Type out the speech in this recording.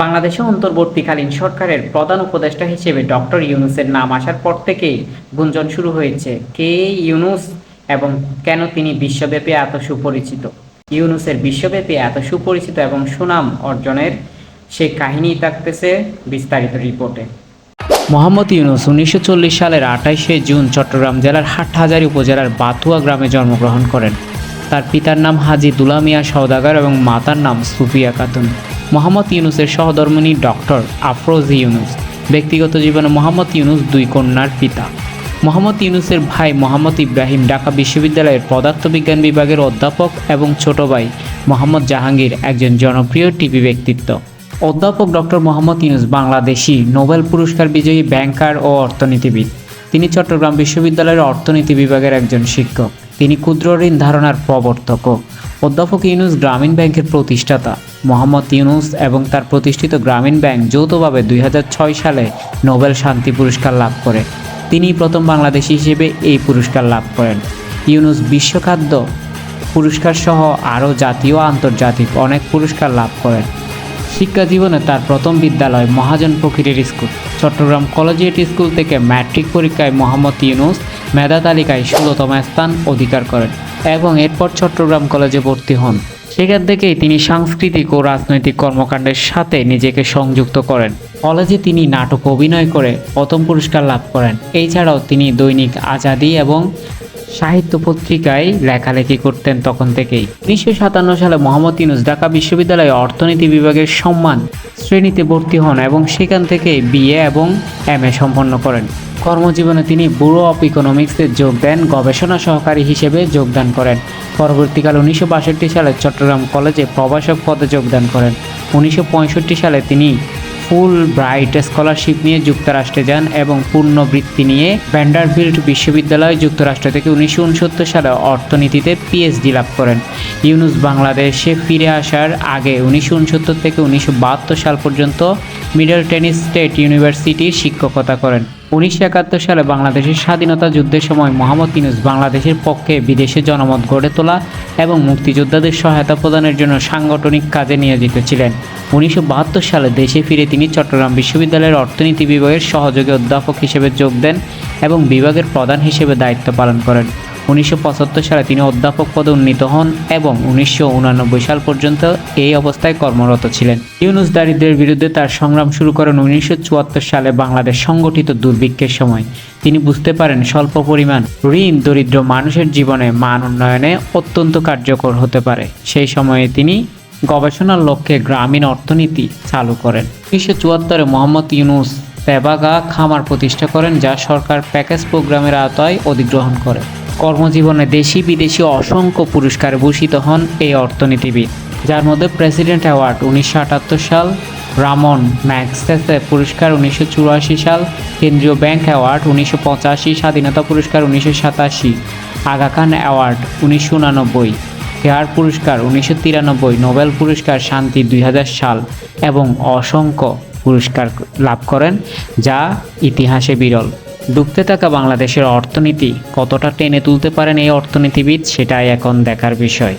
বাংলাদেশে অন্তর্বর্তীকালীন সরকারের প্রধান উপদেষ্টা হিসেবে ডক্টর ইউনূসের নাম আসার পর থেকেই গুঞ্জন শুরু হয়েছে, কে ইউনূস এবং কেন তিনি বিশ্বব্যাপী এত সুপরিচিত। ইউনূসের বিশ্বব্যাপী এত সুপরিচিত এবং সুনাম অর্জনের সেই কাহিনী থাকতেছে বিস্তারিত রিপোর্টে। মোহাম্মদ ইউনূস 1940 সালের 28শে জুন চট্টগ্রাম জেলার হাটহাজারী উপজেলার বাতুয়া গ্রামে জন্মগ্রহণ করেন। তার পিতার নাম হাজী দুলা মিয়া সওদাগর এবং মাতার নাম সুফিয়া খাতুন। মোহাম্মদ ইউনূসের সহধর্মিণী ডক্টর আফরোজা ইউনূস। ব্যক্তিগত জীবনে মোহাম্মদ ইউনূস 2 কন্যার পিতা। মোহাম্মদ ইউনূসের ভাই মোহাম্মদ ইব্রাহিম ঢাকা বিশ্ববিদ্যালয়ের পদার্থবিজ্ঞান বিভাগের অধ্যাপক এবং ছোট ভাই মোহাম্মদ জাহাঙ্গীর একজন জনপ্রিয় টিভি ব্যক্তিত্ব। অধ্যাপক ডক্টর মোহাম্মদ ইউনূস বাংলাদেশি নোবেল পুরস্কার বিজয়ী ব্যাংকার ও অর্থনীতিবিদ। তিনি চট্টগ্রাম বিশ্ববিদ্যালয়ের অর্থনীতি বিভাগের একজন শিক্ষক। তিনি ক্ষুদ্র ঋণ ধারণার প্রবর্তকও। অধ্যাপক ইউনূস গ্রামীণ ব্যাংকের প্রতিষ্ঠাতা। মোহাম্মদ ইউনূস এবং তার প্রতিষ্ঠিত গ্রামীণ ব্যাংক যৌথভাবে 2006 সালে নোবেল শান্তি পুরস্কার লাভ করে। তিনি প্রথম বাংলাদেশি হিসেবে এই পুরস্কার লাভ করেন। ইউনূস বিশ্ব খাদ্য পুরস্কার সহ আরও জাতীয় ও আন্তর্জাতিক অনেক পুরস্কার লাভ করেন। শিক্ষা জীবনে তার প্রথম বিদ্যালয় মহাজন ফকিরের স্কুল। চট্টগ্রাম কলেজিয়েট স্কুল থেকে ম্যাট্রিক পরীক্ষায় মোহাম্মদ ইউনূস মেধা তালিকায় 16তম স্থান অধিকার করেন এবং এরপর চট্টগ্রাম কলেজে ভর্তি হন। সেখান থেকেই তিনি সাংস্কৃতিক ও রাজনৈতিক কর্মকাণ্ডের সাথে নিজেকে সংযুক্ত করেন। কলেজে তিনি নাটক অভিনয় করে প্রথম পুরস্কার লাভ করেন। এছাড়াও তিনি দৈনিক আজাদী এবং সাহিত্য পত্রিকায় লেখালেখি করতেন তখন থেকেই। 1957 সালে মোহাম্মদ ইউনূস ঢাকা বিশ্ববিদ্যালয়ে অর্থনীতি বিভাগের সম্মান শ্রেণীতে ভর্তি হন এবং সেখান থেকে বিএ এবং এমএ সম্পন্ন করেন। কর্মজীবনে তিনি ব্যুরো অফ ইকোনমিক্সে যোগ দেন, গবেষণা সহকারী হিসেবে যোগদান করেন। পরবর্তীকালে 1962 সালে চট্টগ্রাম কলেজে প্রভাষক পদে যোগদান করেন। 1965 সালে তিনি ফুল ব্রাইট স্কলারশিপ নিয়ে যুক্তরাষ্ট্রে যান এবং পূর্ণ বৃত্তি নিয়ে ভ্যান্ডারবিল্ট বিশ্ববিদ্যালয় যুক্তরাষ্ট্র থেকে 1969 সালে অর্থনীতিতে পিএইচডি লাভ করেন। ইউনূস বাংলাদেশে ফিরে আসার আগে 1969 থেকে 1972 সাল পর্যন্ত মিডল টেনেসি স্টেট ইউনিভার্সিটির শিক্ষকতা করেন। 1971 সালে বাংলাদেশের স্বাধীনতা যুদ্ধের সময় মোহাম্মদ ইউনূস বাংলাদেশের পক্ষে বিদেশে জনমত গড়ে তোলা এবং মুক্তিযোদ্ধাদের সহায়তা প্রদানের জন্য সাংগঠনিক কাজে নিয়োজিত ছিলেন। 1972 সালে দেশে ফিরে তিনি চট্টগ্রাম বিশ্ববিদ্যালয়ের অর্থনীতি বিভাগের সহযোগী অধ্যাপক হিসেবে যোগ দেন এবং বিভাগের প্রধান হিসেবে দায়িত্ব পালন করেন। 1975 সালে তিনি অধ্যাপক পদে উন্নীত হন এবং 1989 সাল পর্যন্ত এই অবস্থায় কর্মরত ছিলেন। ইউনূস দারিদ্র্যের বিরুদ্ধে তার সংগ্রাম শুরু করেন 1974 সালে বাংলাদেশ সংগঠিত দুর্ভিক্ষের সময়। তিনি বুঝতে পারেন স্বল্প পরিমাণ ঋণ দরিদ্র মানুষের জীবনে মান উন্নয়নে অত্যন্ত কার্যকর হতে পারে। সেই সময়ে তিনি গবেষণার লক্ষ্যে গ্রামীণ অর্থনীতি চালু করেন। 1974 মোহাম্মদ ইউনূস তেবাগা খামার প্রতিষ্ঠা করেন, যা সরকার প্যাকেজ প্রোগ্রামের আওতায় অধিগ্রহণ করে। কর্মজীবনে দেশি বিদেশি অসংখ্য পুরস্কারে ভূষিত হন এই অর্থনীতিবিদ, যার মধ্যে প্রেসিডেন্ট অ্যাওয়ার্ড 1978 সাল, রামন ম্যাগসেসে পুরস্কার 1984 সাল, কেন্দ্রীয় ব্যাংক অ্যাওয়ার্ড 1985, স্বাধীনতা পুরস্কার 1987, আগা খান অ্যাওয়ার্ড 1989, কেয়ার পুরস্কার 1993, নোবেল পুরস্কার শান্তি 2000 সাল এবং অসংখ্য পুরস্কার লাভ করেন, যা ইতিহাসে বিরল। ডুবতে থাকা বাংলাদেশের অর্থনীতি কতটা টেনে তুলতে পারেন এই অর্থনীতিবিদ, সেটাই এখন দেখার বিষয়।